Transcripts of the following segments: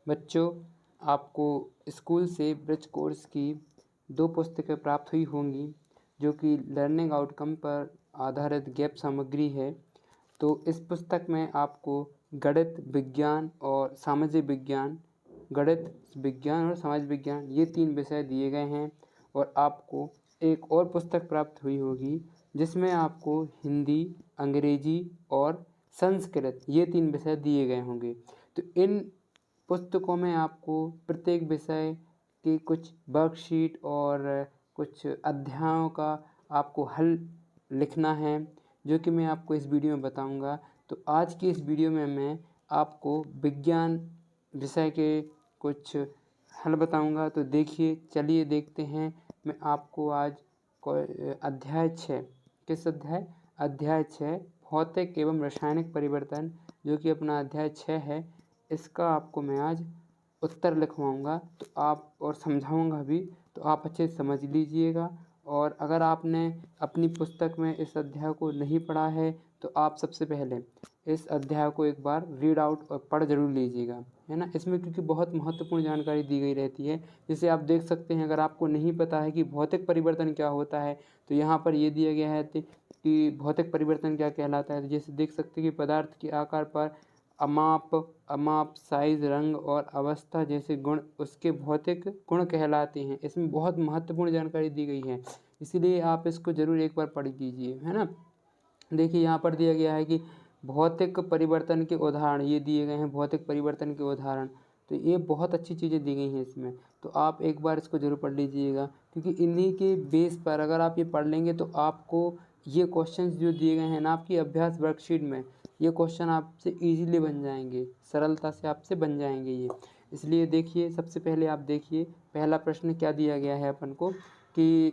बच्चों, आपको स्कूल से ब्रिज कोर्स की 2 पुस्तकें प्राप्त हुई होंगी जो कि लर्निंग आउटकम पर आधारित गैप सामग्री है। तो इस पुस्तक में आपको गणित, विज्ञान और सामाजिक विज्ञान और समाज विज्ञान ये 3 विषय दिए गए हैं। और आपको एक और पुस्तक प्राप्त हुई होगी जिसमें आपको हिंदी, अंग्रेजी और संस्कृत ये 3 विषय दिए गए होंगे। तो इन पुस्तकों में आपको प्रत्येक विषय की कुछ वर्कशीट और कुछ अध्यायों का आपको हल लिखना है, जो कि मैं आपको इस वीडियो में बताऊंगा। तो आज की इस वीडियो में मैं आपको विज्ञान विषय के कुछ हल बताऊंगा। तो चलिए देखते हैं। मैं आपको आज अध्याय 6 किस अध्याय 6 भौतिक एवं रासायनिक परिवर्तन, जो कि अपना अध्याय 6 है, इसका आपको मैं आज उत्तर लिखवाऊंगा तो आप और समझाऊंगा भी, तो आप अच्छे से समझ लीजिएगा। और अगर आपने अपनी पुस्तक में इस अध्याय को नहीं पढ़ा है तो आप सबसे पहले इस अध्याय को एक बार रीड आउट और पढ़ जरूर लीजिएगा, है ना। इसमें क्योंकि बहुत महत्वपूर्ण जानकारी दी गई रहती है। जैसे आप देख सकते हैं, अगर आपको नहीं पता है कि भौतिक परिवर्तन क्या होता है तो यहाँ पर ये दिया गया है कि भौतिक परिवर्तन क्या कहलाता है। तो जैसे देख सकते हैं कि पदार्थ के आकार पर अमाप, साइज, रंग और अवस्था जैसे गुण उसके भौतिक गुण कहलाते हैं। इसमें बहुत महत्वपूर्ण जानकारी दी गई है, इसीलिए आप इसको जरूर एक बार पढ़ लीजिए, है ना। देखिए यहाँ पर दिया गया है कि भौतिक परिवर्तन के उदाहरण ये दिए गए हैं। भौतिक परिवर्तन के उदाहरण, तो ये बहुत अच्छी चीज़ें दी गई हैं इसमें। तो आप एक बार इसको जरूर पढ़ लीजिएगा, क्योंकि इन्हीं के बेस पर अगर आप ये पढ़ लेंगे तो आपको ये क्वेश्चंस जो दिए गए हैं ना आपकी अभ्यास वर्कशीट में, ये क्वेश्चन आपसे इजीली बन जाएंगे, सरलता से आपसे बन जाएंगे ये। इसलिए देखिए, सबसे पहले आप देखिए पहला प्रश्न क्या दिया गया है अपन को कि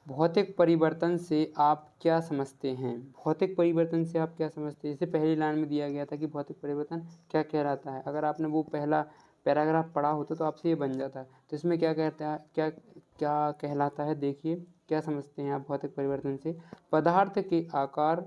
भौतिक परिवर्तन से आप क्या समझते हैं। भौतिक परिवर्तन से आप क्या समझते हैं, जैसे पहली लाइन में दिया गया था कि भौतिक परिवर्तन क्या कहलाता है। अगर आपने वो पहला पैराग्राफ पढ़ा होता तो आपसे ये बन जाता। तो इसमें क्या कहता है, क्या क्या कहलाता है, देखिए क्या समझते हैं आप भौतिक परिवर्तन से। पदार्थ के आकार,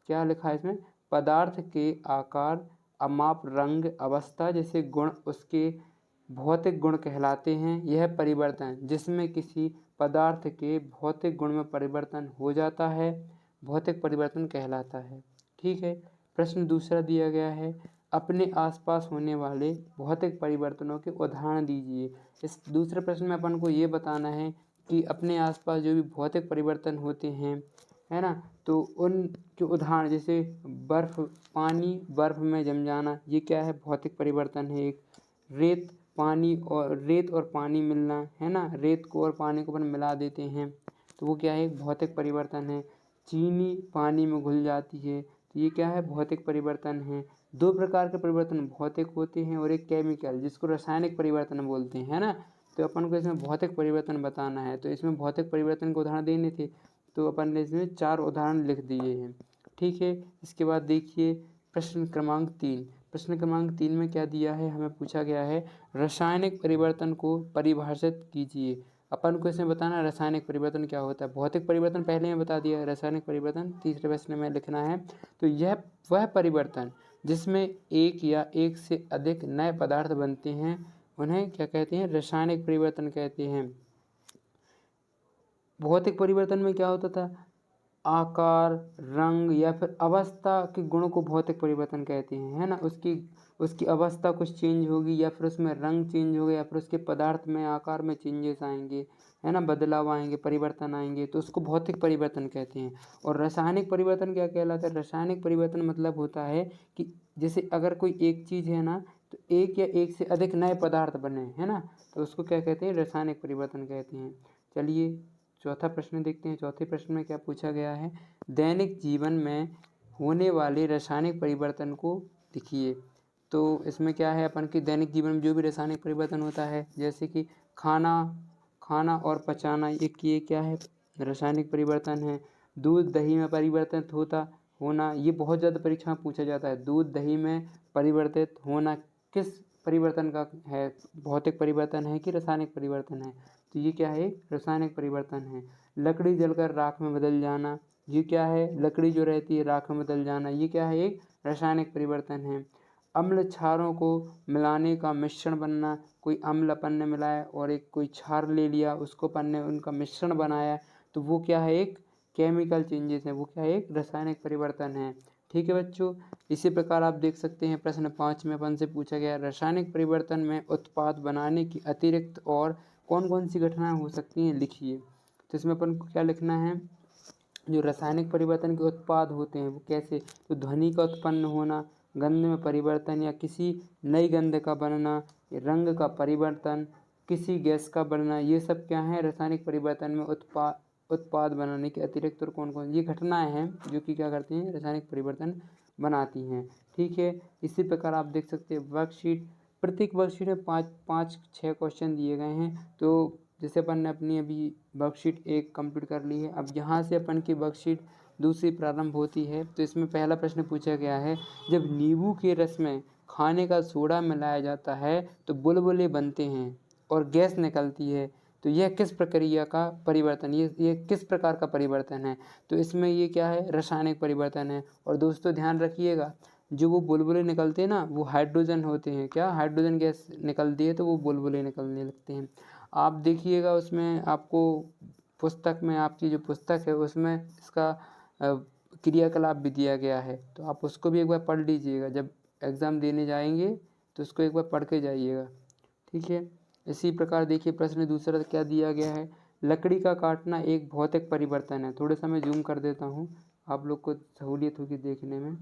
क्या लिखा है इसमें, पदार्थ के आकार, अमाप, रंग, अवस्था जैसे गुण उसके भौतिक गुण कहलाते हैं। यह परिवर्तन जिसमें किसी पदार्थ के भौतिक गुण में परिवर्तन हो जाता है, भौतिक परिवर्तन कहलाता है। ठीक है। प्रश्न दूसरा दिया गया है, अपने आसपास होने वाले भौतिक परिवर्तनों के उदाहरण दीजिए। इस दूसरे प्रश्न में अपन को ये बताना है कि अपने आसपास जो भी भौतिक परिवर्तन होते हैं, है ना, तो उनके उदाहरण जैसे पानी बर्फ में जम जाना, ये क्या है, भौतिक परिवर्तन है एक। रेत और पानी मिलना, है ना, रेत को और पानी को अपन मिला देते हैं तो वो क्या है, एक भौतिक परिवर्तन है। चीनी पानी में घुल जाती है तो ये क्या है, भौतिक परिवर्तन है। 2 प्रकार के परिवर्तन भौतिक होते हैं और एक केमिकल जिसको रासायनिक परिवर्तन बोलते हैं, है ना। तो अपन को इसमें भौतिक परिवर्तन बताना है, तो इसमें भौतिक परिवर्तन के उदाहरण देने थे, तो अपन ने इसमें 4 उदाहरण लिख दिए हैं। ठीक है। इसके बाद देखिए प्रश्न क्रमांक 3। प्रश्न क्रमांक 3 में क्या दिया है, हमें पूछा गया है रासायनिक परिवर्तन को परिभाषित कीजिए। अपन को इसमें बताना रासायनिक परिवर्तन क्या होता है। भौतिक परिवर्तन पहले में बता दिया, रासायनिक परिवर्तन तीसरे प्रश्न में लिखना है। तो यह वह परिवर्तन जिसमें एक या एक से अधिक नए पदार्थ बनते हैं, उन्हें क्या कहते हैं, रासायनिक परिवर्तन कहते हैं। भौतिक परिवर्तन में क्या होता था, आकार, रंग या फिर अवस्था के गुणों को भौतिक परिवर्तन कहते हैं, है ना। उसकी उसकी अवस्था कुछ चेंज होगी या फिर उसमें रंग चेंज होगा या फिर उसके पदार्थ में आकार में चेंजेस आएंगे, है ना, बदलाव आएंगे, परिवर्तन आएंगे, तो उसको भौतिक परिवर्तन कहते हैं। और रासायनिक परिवर्तन क्या कहलाता है, रासायनिक परिवर्तन मतलब होता है कि जैसे अगर कोई एक चीज़ है ना, तो एक या एक से अधिक नए पदार्थ बने, है ना, तो उसको क्या कहते हैं, रासायनिक परिवर्तन कहते हैं। चलिए चौथा प्रश्न देखते हैं। चौथे प्रश्न में क्या पूछा गया है, दैनिक जीवन में होने वाले रासायनिक परिवर्तन को लिखिए। तो इसमें क्या है, अपन के दैनिक जीवन में जो भी रासायनिक परिवर्तन होता है, जैसे कि खाना और पचाना, ये क्या है, रासायनिक परिवर्तन है। दूध दही में परिवर्तित होना, ये बहुत ज़्यादा परीक्षा में पूछा जाता है। दूध दही में परिवर्तित होना किस परिवर्तन का है, भौतिक परिवर्तन है कि रासायनिक परिवर्तन है, तो ये क्या है, रासायनिक परिवर्तन है। लकड़ी जलकर राख में बदल जाना, ये क्या है, लकड़ी जो रहती है राख में बदल जाना, ये क्या है, एक रासायनिक परिवर्तन है। अम्ल क्षारों को मिलाने का मिश्रण बनना, कोई अम्ल अपन ने मिलाया और एक कोई क्षार ले लिया, उसको अपन ने उनका मिश्रण बनाया, तो वो क्या है, एक केमिकल चेंजेस है, वो क्या है, एक रासायनिक परिवर्तन है। ठीक है बच्चों, इसी प्रकार आप देख सकते हैं प्रश्न 5 में अपन से पूछा गया रासायनिक परिवर्तन में उत्पाद बनाने की अतिरिक्त और कौन कौन सी घटनाएं हो सकती हैं, लिखिए। तो इसमें अपन को क्या लिखना है, जो रासायनिक परिवर्तन के उत्पाद होते हैं वो कैसे, तो ध्वनि का उत्पन्न होना, गंध में परिवर्तन या किसी नई गंध का बनना, रंग का परिवर्तन, किसी गैस का बनना, ये सब क्या है, रासायनिक परिवर्तन में उत्पाद बनाने के अतिरिक्त और कौन कौन ये घटनाएं हैं जो कि क्या करती हैं, रासायनिक परिवर्तन बनाती हैं। ठीक है, इसी प्रकार आप देख सकते हैं वर्कशीट, प्रत्येक वर्कशीट में 5-6 क्वेश्चन दिए गए हैं। तो जैसे अपन ने अपनी अभी वर्कशीट 1 कंप्लीट कर ली है, अब यहाँ से अपन की वर्कशीट दूसरी प्रारंभ होती है। तो इसमें पहला प्रश्न पूछा गया है, जब नींबू के रस में खाने का सोडा मिलाया जाता है तो बुलबुले बनते हैं और गैस निकलती है, तो यह किस प्रक्रिया का परिवर्तन, ये किस प्रकार का परिवर्तन है, तो इसमें ये क्या है, रासायनिक परिवर्तन है। और दोस्तों ध्यान रखिएगा, जो वो बुलबुले निकलते हैं ना, वो हाइड्रोजन होते हैं, क्या हाइड्रोजन गैस निकलती है तो वो बुलबुले निकलने लगते हैं। आप देखिएगा उसमें आपको पुस्तक में, आपकी जो पुस्तक है उसमें इसका क्रियाकलाप भी दिया गया है, तो आप उसको भी एक बार पढ़ लीजिएगा, जब एग्ज़ाम देने जाएंगे तो उसको एक बार पढ़ के जाइएगा। ठीक है, इसी प्रकार देखिए प्रश्न दूसरा क्या दिया गया है, लकड़ी का काटना एक भौतिक परिवर्तन है। थोड़ा सा मैं जूम कर देता हूँ, आप लोग को सहूलियत होगी देखने में।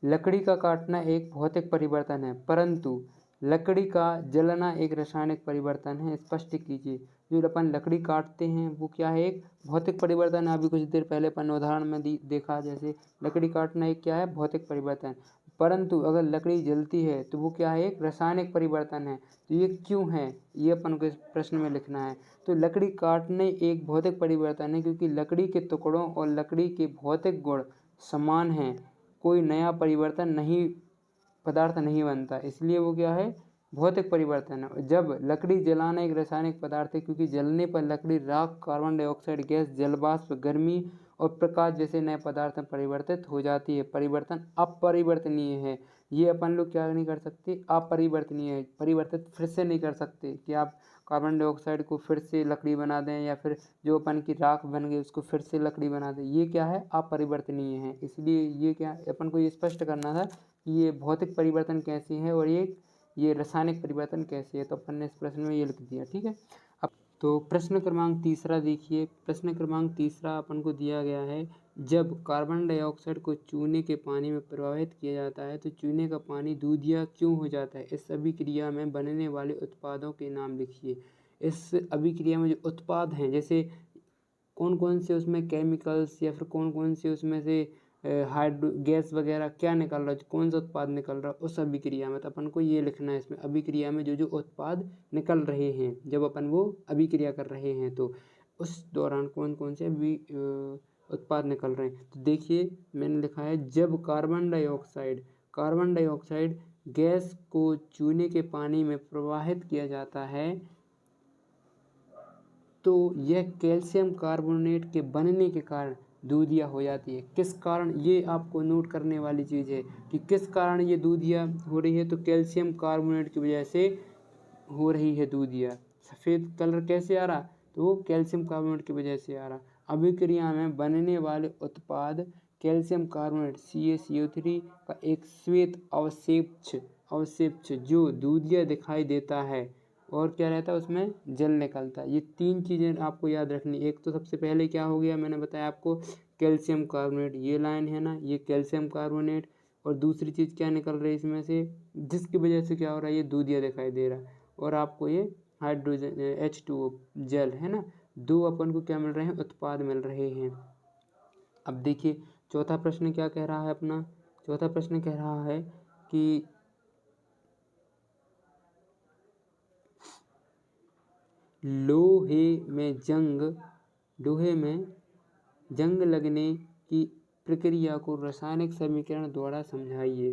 लकड़ी का काटना एक भौतिक परिवर्तन है, परंतु लकड़ी का जलना एक रासायनिक परिवर्तन है, स्पष्ट कीजिए। जो अपन लकड़ी काटते हैं वो क्या है, एक भौतिक परिवर्तन है। अभी कुछ देर पहले अपन उदाहरण में देखा, जैसे लकड़ी काटना एक क्या है, भौतिक परिवर्तन, परंतु अगर लकड़ी जलती है तो वो क्या है, एक रासायनिक परिवर्तन है। तो ये क्यों है, ये अपन को इस प्रश्न में लिखना है। तो लकड़ी काटने एक भौतिक परिवर्तन है क्योंकि लकड़ी के टुकड़ों और लकड़ी के भौतिक गुण समान हैं, कोई नया परिवर्तन नहीं, पदार्थ नहीं बनता, इसलिए वो क्या है, भौतिक परिवर्तन है। जब लकड़ी जलाना एक रासायनिक पदार्थ है क्योंकि जलने पर लकड़ी राख, कार्बन डाइऑक्साइड गैस, जलवाष्प, गर्मी और प्रकाश जैसे नए पदार्थ में परिवर्तित हो जाती है। परिवर्तन अपरिवर्तनीय है, ये अपन लोग क्या नहीं कर सकते, अपरिवर्तनीय है, परिवर्तित फिर से नहीं कर सकते कि आप कार्बन डाइऑक्साइड को फिर से लकड़ी बना दें या फिर जो अपन की राख बन गई उसको फिर से लकड़ी बना दें, ये क्या है, अपरिवर्तनीय है। इसलिए ये क्या, अपन को ये स्पष्ट करना था कि ये भौतिक परिवर्तन कैसे है और ये रासायनिक परिवर्तन कैसे है, तो अपन ने इस प्रश्न में ये लिख दिया। ठीक है, अब तो प्रश्न क्रमांक तीसरा देखिए, प्रश्न क्रमांक तीसरा अपन को दिया गया है, जब कार्बन डाइऑक्साइड को चूने के पानी में प्रवाहित किया जाता है तो चूने का पानी दूधिया क्यों हो जाता है, इस अभिक्रिया में बनने वाले उत्पादों के नाम लिखिए। इस अभिक्रिया में जो उत्पाद हैं, जैसे कौन कौन से उसमें केमिकल्स या फिर कौन कौन से उसमें से हाइड्रो गैस वगैरह क्या निकल रहा है, कौन सा उत्पाद निकल रहा है उस अभिक्रिया में, तो अपन को ये लिखना है इसमें, अभिक्रिया में जो जो उत्पाद निकल रहे हैं, जब अपन वो अभिक्रिया कर रहे हैं तो उस दौरान कौन कौन से उत्पाद निकल रहे हैं। तो देखिए मैंने लिखा है, जब कार्बन डाइऑक्साइड गैस को चूने के पानी में प्रवाहित किया जाता है तो यह कैल्शियम कार्बोनेट के बनने के कारण दूधिया हो जाती है। किस कारण, ये आपको नोट करने वाली चीज़ है कि किस कारण ये दूधिया हो रही है, तो कैल्शियम कार्बोनेट की वजह से हो रही है दूधिया। सफ़ेद कलर कैसे आ रहा, तो वो कैल्शियम कार्बोनेट की वजह से आ रहा। अभिक्रिया में बनने वाले उत्पाद कैल्शियम कार्बोनेट CaCO3 का एक श्वेत अवक्षेप्य जो दूधिया दिखाई देता है और क्या रहता है उसमें, जल निकलता है। ये 3 चीज़ें आपको याद रखनी। एक तो सबसे पहले क्या हो गया, मैंने बताया आपको कैल्शियम कार्बोनेट, ये लाइन है ना, ये कैल्शियम कार्बोनेट, और दूसरी चीज़ क्या निकल रही है इसमें से, जिसकी वजह से क्या हो रहा है, ये दूधिया दिखाई दे रहा है। और आपको ये हाइड्रोजन H2O जल है ना, 2 अपन को क्या मिल रहे हैं, उत्पाद मिल रहे हैं। अब देखिए चौथा प्रश्न क्या कह रहा है अपना, चौथा प्रश्न कह रहा है कि लोहे में जंग लगने की प्रक्रिया को रासायनिक समीकरण द्वारा समझाइए।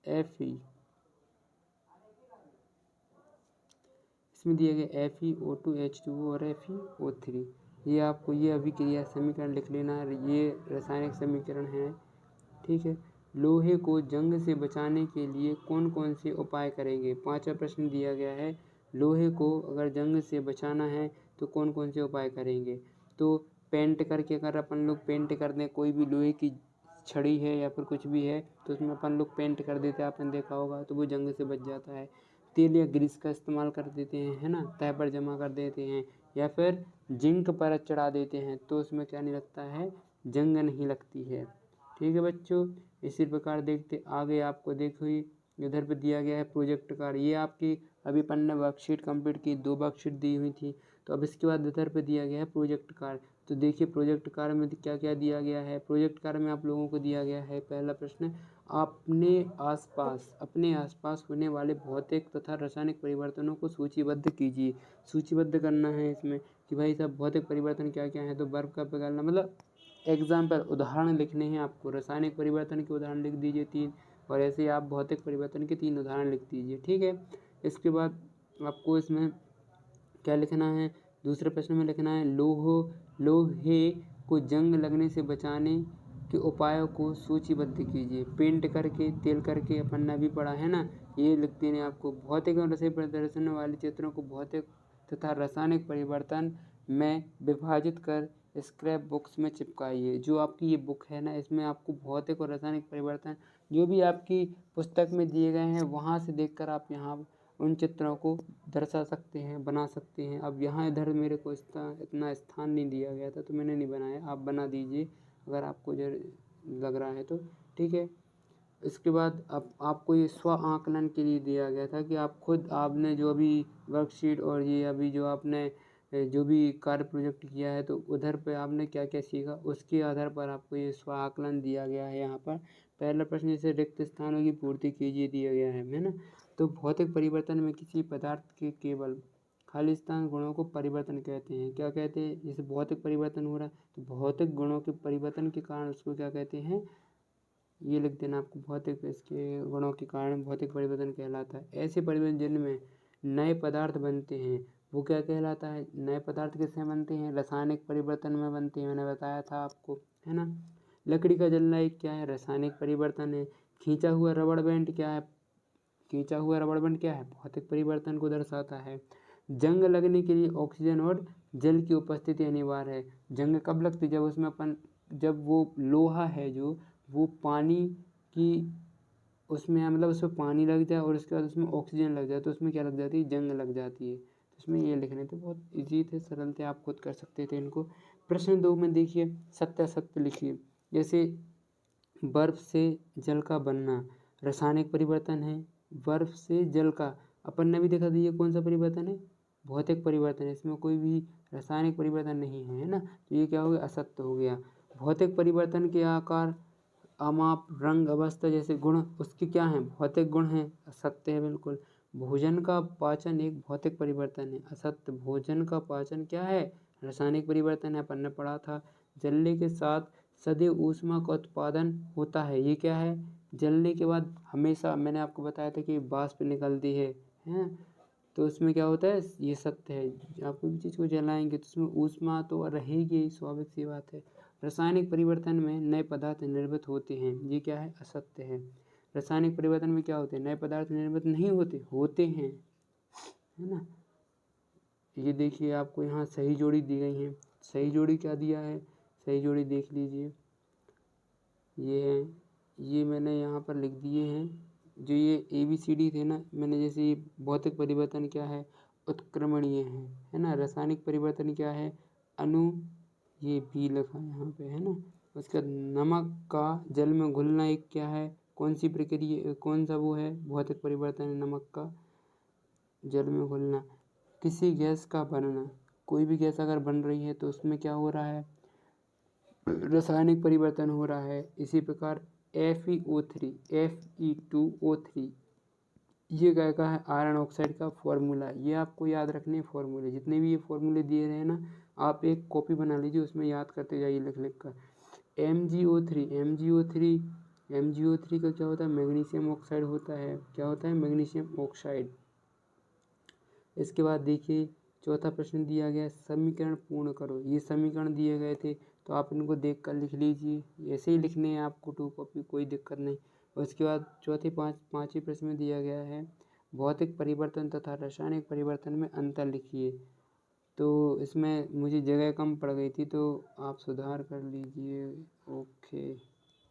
Fe, इसमें दिया गया FeO2 H2O और FeO3, ये आपको ये अभिक्रिया समीकरण लिख लेना है, ये रासायनिक समीकरण है। ठीक है, लोहे को जंग से बचाने के लिए कौन कौन से उपाय करेंगे। 5वां प्रश्न दिया गया है, लोहे को अगर जंग से बचाना है तो कौन कौन से उपाय करेंगे। तो पेंट करके, अगर अपन लोग पेंट कर दें, कोई भी लोहे की छड़ी है या फिर कुछ भी है तो उसमें अपन लोग पेंट कर देते हैं, आपने देखा होगा, तो वो जंग से बच जाता है। तेल या ग्रीस का इस्तेमाल कर देते हैं, है ना, तह पर जमा कर देते हैं, या फिर जिंक पर चढ़ा देते हैं, तो उसमें क्या नहीं लगता है, जंग नहीं लगती है। ठीक है बच्चों, इसी प्रकार देखते आगे। आपको देखो इधर पे दिया गया है प्रोजेक्ट कार्य, ये आपकी अभी अपन ने वर्कशीट कंप्लीट की, 2 वर्कशीट दी हुई थी। तो अब इसके बाद इधर पे दिया गया है प्रोजेक्ट कार्य। तो देखिए प्रोजेक्ट कार्य में क्या क्या दिया गया है। प्रोजेक्ट कार्य में आप लोगों को दिया गया है, पहला प्रश्न, अपने आसपास होने वाले भौतिक तथा रासायनिक परिवर्तनों को सूचीबद्ध कीजिए। सूचीबद्ध करना है इसमें कि भाई साहब भौतिक परिवर्तन क्या क्या है। तो बर्फ का पिघलना, मतलब एग्जाम्पल उदाहरण लिखने हैं आपको। रासायनिक परिवर्तन के उदाहरण लिख दीजिए 3, और ऐसे ही आप भौतिक परिवर्तन के 3 उदाहरण लिख दीजिए। ठीक है, इसके बाद आपको इसमें क्या लिखना है, दूसरे प्रश्न में लिखना है, लोहे को जंग लगने से बचाने के उपायों को सूचीबद्ध कीजिए। पेंट करके, तेल करके, अपन ने अभी पढ़ा है ना, ये लिख देने आपको। भौतिक और रसायनिक प्रदर्शन वाले चित्रों को भौतिक तथा रासायनिक परिवर्तन में विभाजित कर स्क्रैप बुक्स में चिपकाइए। जो आपकी ये बुक है ना, इसमें आपको भौतिक और रासायनिक परिवर्तन जो भी आपकी पुस्तक में दिए गए हैं वहाँ से देखकर आप यहाँ उन चित्रों को दर्शा सकते हैं, बना सकते हैं। अब यहाँ इधर मेरे को इतना स्थान नहीं दिया गया था तो मैंने नहीं बनाया, आप बना दीजिए अगर आपको लग रहा है तो। ठीक है, इसके बाद अब आपको ये स्व आकलन के लिए दिया गया था कि आप खुद, आपने जो अभी वर्कशीट और ये अभी जो आपने जो भी कार्य प्रोजेक्ट किया है तो उधर पे आपने क्या क्या सीखा, उसके आधार पर आपको ये स्व आकलन दिया गया है। यहाँ पर पहला प्रश्न जैसे रिक्त स्थानों की पूर्ति कीजिए दिया गया है ना। तो भौतिक परिवर्तन में किसी पदार्थ के केवल खाली स्थान गुणों को परिवर्तन कहते हैं। क्या कहते हैं, जैसे भौतिक परिवर्तन हो रहा है तो भौतिक गुणों के परिवर्तन के कारण उसको क्या कहते हैं, ये लिख देना आपको, भौतिक इसके गुणों के कारण भौतिक परिवर्तन कहलाता है। ऐसे परिवर्तन जिनमें नए पदार्थ बनते हैं वो क्या कहलाता है, नए पदार्थ किससे बनते हैं, रासायनिक परिवर्तन में बनते हैं, मैंने बताया था आपको, है ना। लकड़ी का जलना एक क्या है, रासायनिक परिवर्तन है। खींचा हुआ रबड़ बैंड क्या है, खींचा हुआ रबड़ बैंड क्या है, भौतिक परिवर्तन को दर्शाता है। जंग लगने के लिए ऑक्सीजन और जल की उपस्थिति अनिवार्य है। जंग कब लगती, जब उसमें जब वो लोहा है जो वो पानी की उसमें, मतलब उसमें पानी लग जाए और उसके बाद उसमें ऑक्सीजन लग जाए तो उसमें क्या लग जाती है, जंग लग जाती है। तो इसमें ये लिखने थे, बहुत ईजी थे, सरल थे, आप खुद कर सकते थे इनको। प्रश्न 2 में देखिए सत्यासत्य लिखिए। जैसे बर्फ से जल का बनना रासायनिक परिवर्तन है, बर्फ से जल का, अपन ने भी देखा था ये कौन सा परिवर्तन है, भौतिक परिवर्तन है, इसमें कोई भी रासायनिक परिवर्तन नहीं है, है ना। तो ये क्या हो गया, असत्य हो गया। भौतिक परिवर्तन के आकार, अमाप, रंग, अवस्था जैसे गुण उसके क्या हैं, भौतिक गुण हैं, असत्य है बिल्कुल। भोजन का पाचन एक भौतिक परिवर्तन है, असत्य। भोजन का पाचन क्या है, रासायनिक परिवर्तन है, अपन ने पढ़ा था। जलने के साथ सदैव ऊष्मा का उत्पादन होता है, ये क्या है, जलने के बाद हमेशा, मैंने आपको बताया था कि वाष्प निकलती है, तो उसमें क्या होता है, ये सत्य है। आप कोई भी चीज़ को जलाएंगे तो उसमें ऊष्मा तो रहेगी, स्वाभाविक सी बात है। रासायनिक परिवर्तन में नए पदार्थ निर्मित होते हैं, ये क्या है, असत्य है। रासायनिक परिवर्तन में क्या होते हैं, नए पदार्थ निर्मित नहीं होते, होते हैं, है ना। ये देखिए आपको यहाँ सही जोड़ी दी गई है। सही जोड़ी क्या दिया है, सही जोड़ी देख लीजिए, ये है, ये मैंने यहाँ पर लिख दिए हैं। जो ये ABCD थे ना, मैंने जैसे ये भौतिक परिवर्तन क्या है, उत्क्रमणीय है ना। रासायनिक परिवर्तन क्या है, अणु, ये भी लिखा है यहाँ पे, है ना। उसके बाद नमक का जल में घुलना एक क्या है, कौन सी प्रक्रिया, कौन सा वो है, भौतिक परिवर्तन है, नमक का जल में घुलना। किसी गैस का बनना, कोई भी गैस अगर बन रही है तो उसमें क्या हो रहा है, रासायनिक परिवर्तन हो रहा है। इसी प्रकार FeO3, Fe2O3, ये क्या का है, आयरन ऑक्साइड का फॉर्मूला। ये आपको याद रखने फॉर्मूले, जितने भी ये फॉर्मूले दिए रहे हैं ना, आप एक कॉपी बना लीजिए, उसमें याद करते जाइए लिख लिख कर। MgO3 का क्या होता है, मैग्नीशियम ऑक्साइड होता है, क्या होता है, मैग्नीशियम ऑक्साइड। इसके बाद देखिए चौथा प्रश्न दिया गया समीकरण पूर्ण करो। ये समीकरण दिए गए थे तो आप इनको देख कर लिख लीजिए, ऐसे ही लिखने हैं आपको 2 कॉपी, कोई दिक्कत नहीं। और उसके बाद पाँचवें प्रश्न में दिया गया है भौतिक परिवर्तन तथा रासायनिक परिवर्तन में अंतर लिखिए। तो इसमें मुझे जगह कम पड़ गई थी तो आप सुधार कर लीजिए। ओके।